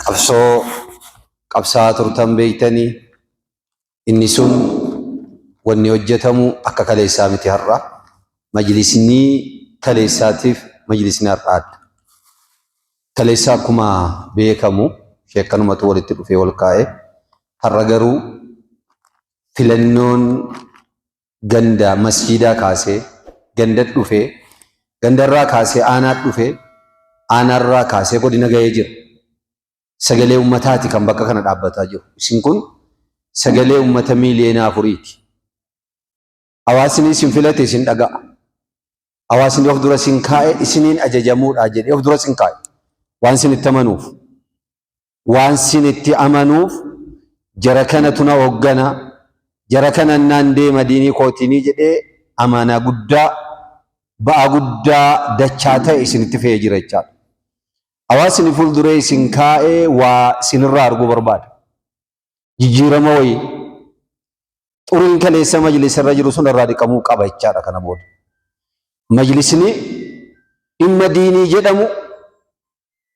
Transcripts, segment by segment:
qabsoo qabsaa turtan beeytanii inni sun wanni hojjetamu akka kaleessaa miti har'a majlisni kaleessaatiif majlisni har'aadha. Kaleessaa akkuma beekamu sheekkanumatu walitti dhufee wal kaa'e har'a garuu filannoon ganda masjiidaa kaasee gandat dhufee gandarraa kaasee aanaat dhufee aanarraa kaasee godina ga'ee jira. Sagalee ummataati kan bakka kana dhaabbataa jiru. Isin kun sagalee ummata miiliyoona 4ti. Hawaasni isin filate isin dhaga'a. Hawaasni of dura isin kaa'e isiniin ajajamuudha jedhee of dura isin kaa'e. Waan isin itti amanuuf. Waan isin itti amanuuf jara kana tuna hoggana jara kana naan deema diinii kootinii jedhee amaanaa guddaa ba'a guddaa dachaa ta'e isinitti fe'ee jira jechaadha. Hawaasni fuulduree isin kaa'ee waa isinirraa arguu barbaada. Jijjiirama wayii xuriin kaleessa majlisarra jiru sun irraa dhiqamuu qaba jechaadha kana booda. Majlisni dhimma diinii jedhamu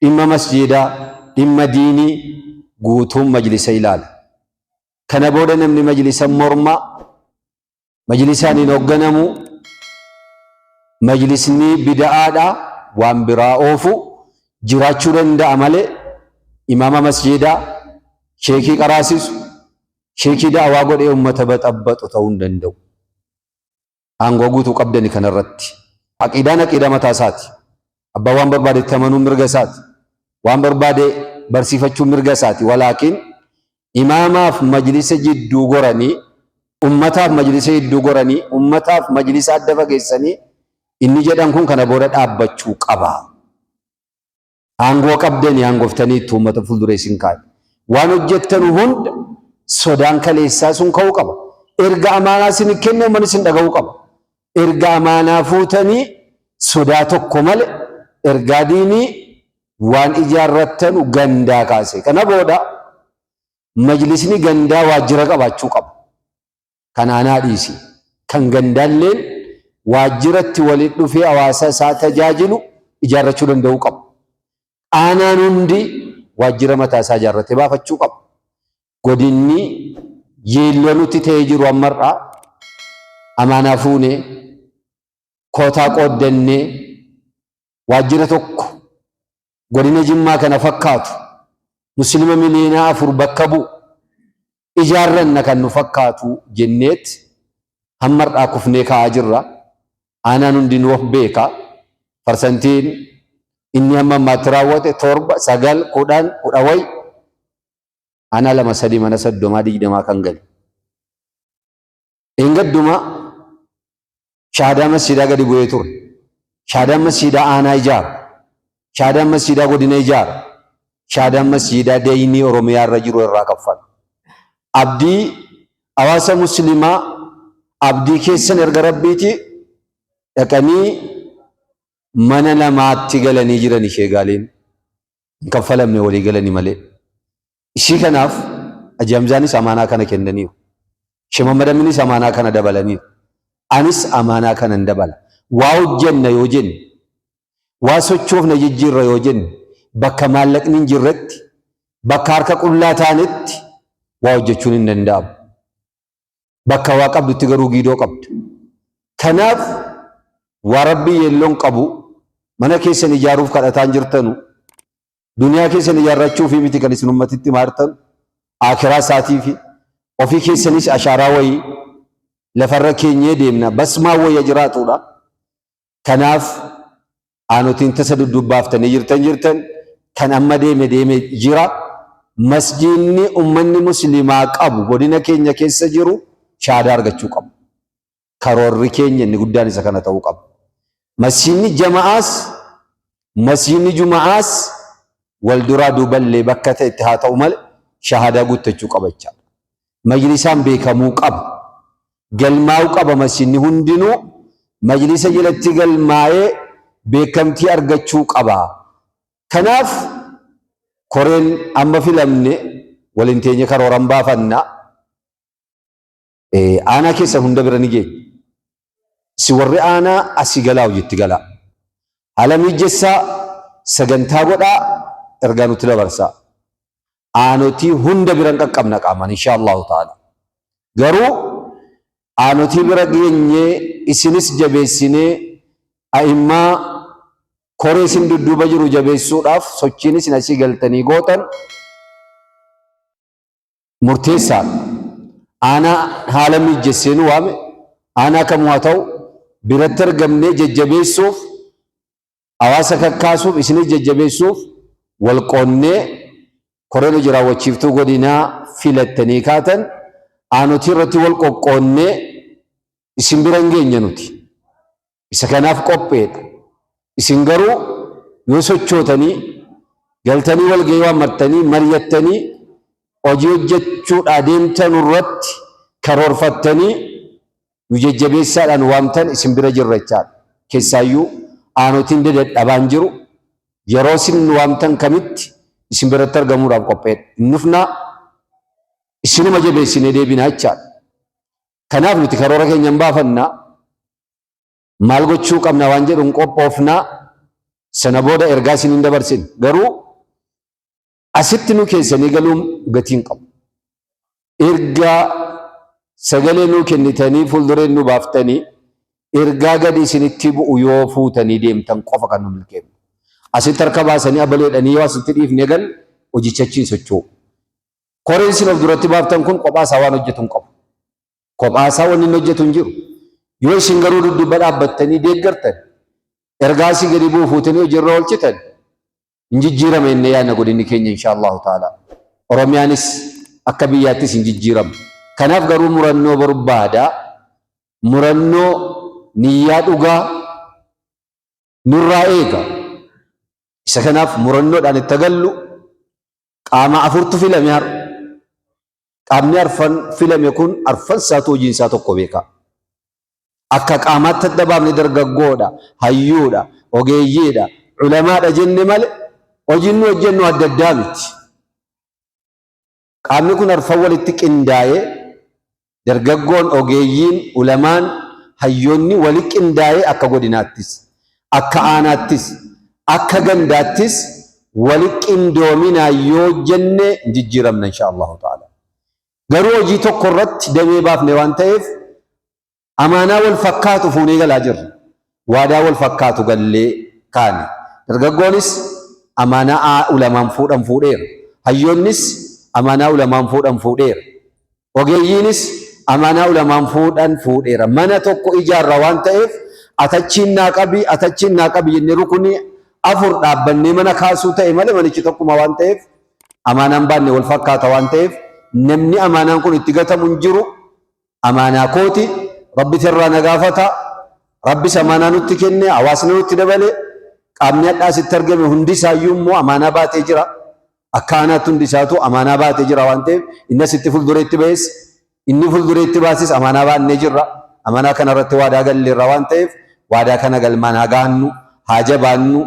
dhimma masjiidaa dhimma diinii guutuun majlisa ilaala. Kana booda namni majlisa mormaa majlisaan hin hoogganamu majlisni bida'aadha waan biraa oofu jiraachuu danda'a malee imaama masjiidaa sheekii qaraasisu sheekii da'awaa godhee ummata baxabbaxu ta'uu hin danda'u. Aangoo guutuu qabdani kanarratti. Aqiidaan aqiida mataa isaati. Abbaa waan barbaade itti amanuun mirga isaati. Waan barbaade barsiifachuun mirga isaati. Walaakiin imaamaaf majlisa jidduu goranii ummataaf majlisa jidduu goranii ummataaf majlisa adda fageessanii inni jedhan kun kana booda dhaabbachuu qaba. Aangoo qabdanii aangoftanii itti uummata fuulduree isin kaa'e. Waan hojjettan hunda sodaan kaleessaa sun ka'uu qaba. Erga amaanaa isin kenne uummanni isin dhaga'uu qaba. Erga amaanaa fuutanii sodaa tokko malee ergaa diinii waan ijaarrattanu gandaa kaase. Kana booda majlisni gandaa waajjira qabaachuu qaba. Kan aanaa dhiisi. Kan gandaalleen waajjiratti walitti dhufee hawaasa isaa tajaajilu ijaarrachuu danda'uu qaba. Aanaan hundi waajjira mataa isaa ijaarratee baafachuu qaba. Godinni yeelloo nutti ta'ee jiru ammarraa amaanaa fuunee kootaa qooddannee waajjira tokko godina Jimmaa kana fakkaatu muslima miliyoona 4 bakka bu'u ijaarranna kan nu fakkaatu jenneet hammarraa kufnee kaa'aa jirra. Aanaan hundi nu of beeka. Parsantiin inni amma ammaatti raawwate 7, 9, 10, 10 wayi ana 2, 3 mana 30 20 kan gale. Engadduma shaadaa masjiidaa gadi bu'ee ture. Shaadaan masjiidaa aanaa ijaara. Shaadaan masjiidaa godina ijaara. Shaadaan masjiidaa deeyinii Oromiyaa irra jiru irraa kaffala. Abdii hawaasa muslimaa abdii keessan erga rabbiiti dhaqanii mana lamaatti galanii jiran ishee gaaliin hin kaffalamne walii galanii malee. Ishii kanaaf ajamzaanis amaanaa kana kennaniiru. Shimammadaminis amaanaa kana dabalaniiru. Anis amaanaa kana hin dabala. Waa hojjenna yoo jenne waa sochoofna jijjiirra yoo jenne bakka maallaqni hin jirretti bakka harka qullaa taanetti waa hojjechuun hin danda'amu. Bakka waa qabdutti garuu giidoo qabdu. Kanaaf waa rabbii yeelloon qabu mana keessan ijaaruuf kadhataan jirtanu duniyaa keessan ijaarrachuu fi miti kan isin ummatitti maartan akiraa isaatii fi ofii keessanis ashaaraa wayii lafarra keenyee deemna basmaa wayya jiraatudha. Kanaaf aanotiin tasa duddubaaftanii jirtan kan amma deeme jira. Masjiidni ummanni muslimaa qabu godina keenya keessa jiru shaadaa argachuu qabu. Karoorri keenya inni guddaan isa kana ta'uu qaba. Masjiidni jama'aas masjiidni juma'aas wal duraa duuballee bakka ta'etti haa ta'u malee shahaadaa guuttachuu qaba jechaadha. Majlisaan beekamuu qaba. Galmaa'uu qaba masjiidni hundinuu majlisa jalatti galmaa'ee beekamtii argachuu qaba. Kanaaf koreen amma filamne waliin teenye karooran baafannaa aanaa keessa hunda bira ni geenya. Si warri aanaa asii galaa hojiitti galaa. Haala mijessaa sagantaa godhaa ergaa nutti dabarsaa. aanoti hunda biran qaqqabna qaaman inshaallahu ta'ala. Garuu aanoti bira geenyee isinis jabeessinee a'immaa koree isin dudduuba jiru jabeessuudhaaf sochiin isin asii galtanii gootan murteessaadha. Aanaa haala mijeessee nu waame aanaa kamuu haa ta'u biratti argamnee jajjabeessuuf hawaasa kakkaasuuf isinis jajjabeessuuf wal qoonnee koreen hojii raawwachiiftuu godinaa filattanii kaatan aanotii irratti wal qoqqoonnee isin bira hin geenye nuti. Isa kanaaf qopheedha. Isin garuu yoo sochootanii galtanii wal gahii waammattanii mari'attanii hojii hojjechuudhaa deemtan irratti karoorfattanii nu jajjabeessaadhaan waamtan isin bira jirra jechaadha. Keessaayyuu aanotiin dadhabaan jiru yeroo isin waamtan kamitti isin biratti argamuudhaaf qopheedha. Innufnaa isinuma jabeessinee deebinaa jechaadha. Kanaaf nuti karoora keenya hin baafannaa maal gochuu qabna waan jedhu hin qophoofnaa sana booda ergaa isin hin dabarsin. Garuu asitti nu keessanii galuun gatii hin qabu. Ergaa sagalee nu kennitanii fuuldureen nu baaftanii ergaa gadi isinitti bu'u yoo fuutanii deemtan qofa kan nu milkeefnu. Asitti harka baasanii abaleedhanii yoo asitti dhiifne gal hojichachiin socho'u. Koreen isin of duratti baaftan kun qophaasaa waan hojjetu hin qabu. Qophaasaa waan inni hojjetu hin jiru. Yoo isin garuu dudduuba dhaabbattanii deeggartan ergaa isii gadi bu'u fuutanii hojiirra oolchitan hin jijjiirama inni yaadna godinni keenya inshaallahu ta'ala. Oromiyaanis akka biyyaattis hin jijjiiramu. Kanaaf garuu murannoo barbaada. Murannoo niyyaa dhugaa nurraa eega. Isa kanaaf murannoodhaan itti agallu qaama afurtu filame har'a. Qaamni arfan filame kun arfan isaatu hojiin isaa tokko beeka. Akka qaamaatti adda baafne dargaggoodha, hayyuudha, ogeeyyiidha, culamaadha jenne malee hojiin nu hojjennu adda addaa miti. Qaamni kun arfan walitti qindaa'ee dargaggoon, ogeeyyiin, ulamaan, hayyoonni walitti qindaa'ee akka godinaattis, akka aanaattis, akka gandaattis walitti qindoominaa yoo jenne jijjiiramna inshaallahu ta'ala. Garuu hojii tokko irratti damee baafne waan ta'eef amaanaa wal fakkaatu fuunee galaa jirra. Waadaa wal fakkaatu gallee kaane. Dargaggoonis amaanaa ulamaan fuudhan fuudheera. Hayyoonnis amaanaa ulamaan fuudhan fuudheera. Ogeeyyiinis amaanaa ulamaan fuudhan fuudheera. Mana tokko ijaarra waan ta'eef atachiin naa qabi jennee rukunii afur dhaabbannee mana kaasuu ta'e malee manichi tokkuma waan ta'eef amaanaan baanne wal fakkaata waan ta'eef namni amaanaan kun itti gatamu hin jiru. Amaanaa kooti rabbi irraa nagaafata. Rabbis amaanaa nutti kenne hawaasni nutti dabale qaamni addaa sitti argame hundi isaayyuu immoo amaanaa baatee jira. Akka aanaatti hundi isaatu amaanaa baatee jira waan ta'eef innis itti fuuldureetti ba'es inni fuuldureetti baasis amaanaa baannee jirra. Amaanaa kanarratti waadaa galleerra waan ta'eef waadaa kana galmaan haa gaannu, haa jabaannu,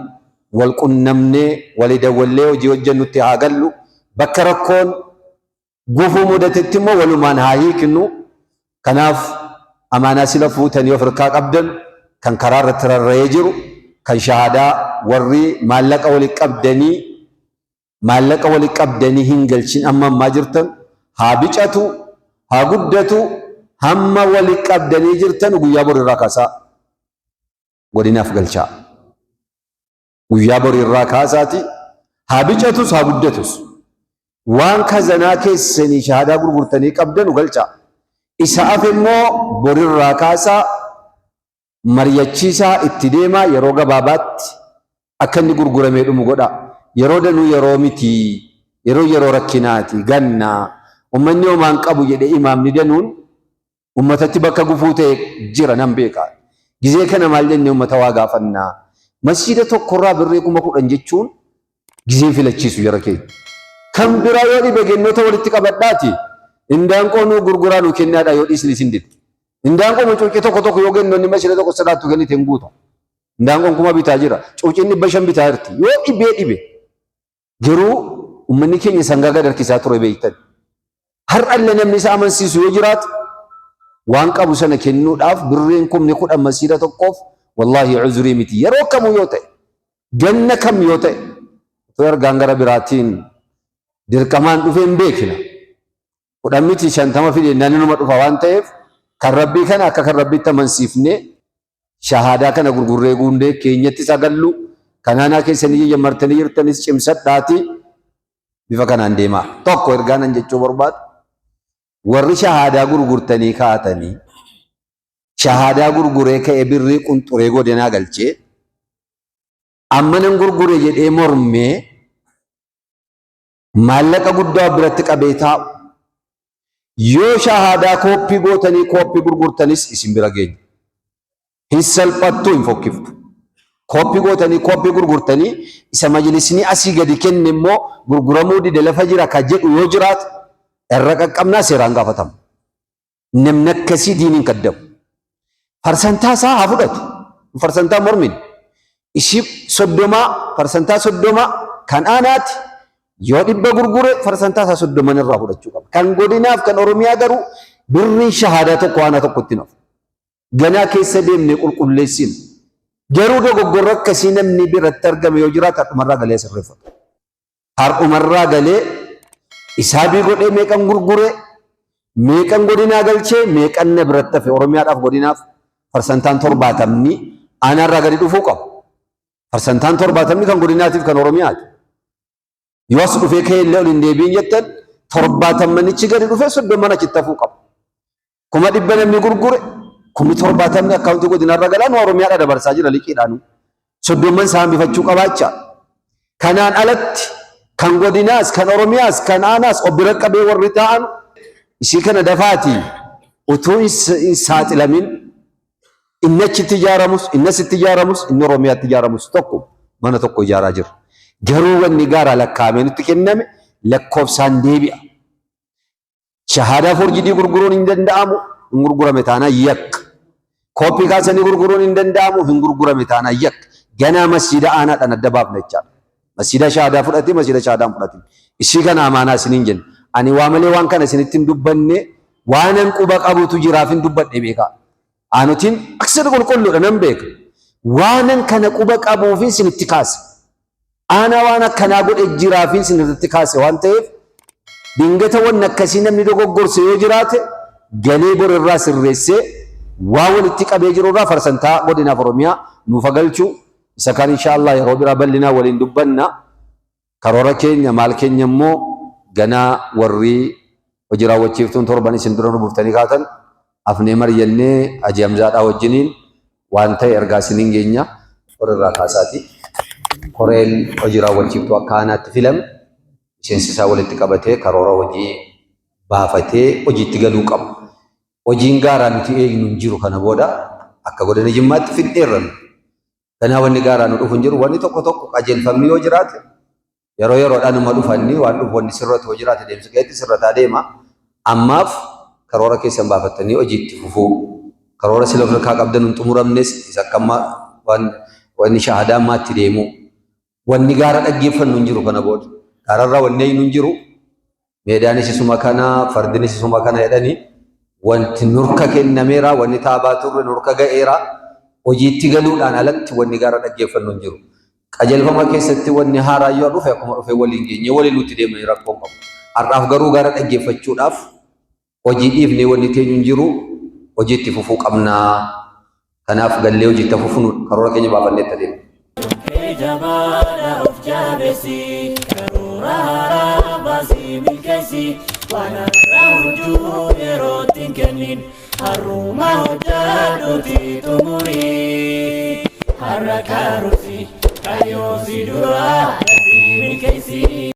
wal qunnamnee walii dawwallee hojii hojjennutti haa gallu. Bakka rakkoon gufuu mudatetti immoo walumaan haa hiiknu. Kanaaf amaanaa sila fuutanii of harkaa qabdan kan karaa irratti rarra'ee jiru kan shahaadaa warri maallaqa walii qabdanii hin galchin amma ammaa jirtan haa bicatu haa guddatu hamma walii qabdanii jirtan guyyaa boru irraa kaasaa godinaaf galchaa. Guyyaa boru irraa kaasaati haa bicatus haa guddatus waan kazanaa keessanii shahaadaa gurgurtanii qabdanu galchaa. Isa hafe immoo borirraa kaasaa mari'achiisaa itti deemaa yeroo gabaabaatti akka inni gurguramee dhumu godha. Yeroo danuu yeroo miti, yeroo rakkinaati, gannaa ummanni homaan qabu jedhee imaamni danuun ummatatti bakka gufuu ta'e jira nan beeka. Gizee kana maal jennee ummata waa gaafannaa. Masjiida tokkorraa birrii 10,000 jechuun gizee filachiisu jara keenya. Kan biraa yoo dhibe gennoota walitti qabadhaati. Indaanqoo nu gurguraa nu kennaadha yoo dhiisni isin didde. Indaanqoo cuucii tokko yoo gennoonni masjiida tokko sadaattu kennite hin guutu. Indaanqoon 1,000 bitaa jira. Cuuciin 500 bitaa jirti. Yoo dhibe garuu ummanni keenya sangaa gad harkisaa ture beektan. Har'allee namni isa amansiisu yoo jiraatu waan qabu sana kennuudhaaf birriin 10,000 masjiida tokkoof wallahi uzrii miti. Yeroo kamuu yoo ta'e ganna kam yoo ta'e ergaan gara biraatiin dirqamaan dhufee hin beekna. Kudhan miti 50 fide nani numa dhufa waan ta'eef kan rabbii kana akka kan rabbiitti amansiifnee shahaadaa kana gurgurree guundee keenyatti sagallu kanaanaa keessanii jammartanii jirtanis cimsadhaatii bifa kanaan deemaa. Tokko ergaanan jechuu barbaadu warri shahaadaa gurgurtanii kaatanii shahaadaa gurguree ka'ee birrii qunxuree godinaa galchee amma nan gurgure jedhee mormee maallaqa guddaa biratti qabee taa'u yoo shahaadaa kooppii gootanii kooppii gurgurtanis isin bira geenya. Hin salphattu hin fokkiftu. Kooppii gootanii kooppii gurgurtanii isa majlisni asii gadi kenne immoo gurguramuu dide lafa jira ka jedhu yoo jiraate irra qaqqabnaa seeraan gaafatama. Namni akkasii diiniin kaddamu. Farsantaa isaa haa fudhatu. Farsantaa mormin. Ishii 30 farsantaa 30 kan aanaati. Yoo 100 gurgure farsantaa isaa 30 irraa fudhachuu qaba. Kan godinaaf kan Oromiyaa garuu birriin shahaadaa tokko aana tokkotti nafu. Ganaa keessa deemnee qulqulleessin. Garuu dogoggorra akkasii namni biratti argame yoo jiraatu har'umarraa galee sirreeffatu. Har'umarraa galee isaabii godhee meeqan gurgure meeqan godinaa galchee meeqan na biratti hafe Oromiyaadhaaf godinaaf farsantaan 70 aanaarraa gadi dhufuu qabu. Farsantaan 70 kan godinaatiif kan Oromiyaati. Yoo as dhufee ka'ellee ol hin deebiin jettan 70 gadi dhufee 30 achitti hafuu qabu. 100 namni gurgure 70 akkaawuntii godinarra galaan Oromiyaadha dabarsaa jira liqiidhaan. 30 isaan bifachuu qabaachaa. Kanaan alatti kan godinaas kan Oromiyaas kan aanaas obbira qabee warri ta'an isii kana dafaatii utuu hin saaxilamin inni achitti ijaaramus inni asitti ijaaramus inni Oromiyaatti ijaaramus tokko mana tokko ijaaraa jira. Garuu wanni gaara lakkaa'amee nutti kenname lakkoofsaan deebi'a. Shahaadaa forjidii gurguruun hin danda'amu hin gurgurame taanaa yakka. Kooppii kaasanii gurguruun hin danda'amu hin gurgurame taanaa yakka. Ganaa masjiida aanaadhaan adda baafna jechaadha. Masjiida shahaadaa fudhatee masjiida shahaadaan fudhatee. Ishii kana amaanaa isiniin jenna. Ani waa malee waan kana isinitti hin dubbanne waanan quba qabutu jiraaf hin dubbadhe beekaa. Aanutiin aksir qulqulluudha nan beeka. Waanan kana quba qabuufi isinitti kaase. Ana waan akkanaa godhe jiraafin isinitti kaase waan ta'eef dingata waan akkasii namni dogoggorse yoo jiraate galee borirraa sirreessee waa walitti qabee jirurraa farsantaa godinaaf Oromiyaa nuuf galchuu isa kan inshaallah yeroo biraa bal'inaa waliin dubbanna. Karoora keenya maal keenya immoo ganaa warri hojii raawwachiiftuun torban isin dura nu buuftanii kaatan afnee mari'annee Hajji Hamzaadhaa wajjiniin waan ta'e ergaa isiniin geenya warrirraa kaasaati. Koreen hojii raawwachiiftuu akka aanaatti filame miseensi isaa walitti qabatee karoora hojii baafatee hojiitti galuu qaba. Hojiin gaaraa nuti eegnu hin jiru kana booda akka godina Jimmaatti fidheerran. Kanaa wanni gaaraa nu dhufu hin jiru wanni tokko tokko qajeelfamni yoo jiraate yeroo yeroodhaan nama dhufanni waan dhufu wanni sirratti yoo jiraate deemsa keessatti sirrataa deema. Ammaaf karoora keessan baafattanii hojiitti fufuu. Karoora sila ofirraa qabdan hin xumuramnes isa akkamma wanni shahaadaa ammaatti deemu. Wanni gaara dhaggeeffannu hin jiru kana booda. Gaararraa wanni hin jiru. Meedaanis isuma kana, fardinis isuma kana jedhanii wanti nurka kennameera, wanni taabaa turre nurka ga'eera. Hojiitti galuudhaan alatti wanni gaara dhaggeeffannu hin jiru. Qajeelfama keessatti wanni haaraa yoo dhufe akkuma dhufe waliin geenye waliin nutti deemanii rakkoo qabu. Har'aaf garuu gaara dhaggeeffachuudhaaf hojii dhiifnee wanni teenyu hin jiru. Hojiitti fufuu qabnaa. Kanaaf gallee hojiitti fufuun karoora keenya baafannee itti deemna. Jabala of jabesi, karura basi milkesi, wana rauju erotin kenin, haruma hojadu titumuri, harakarusi, kayosi dura, milkesi.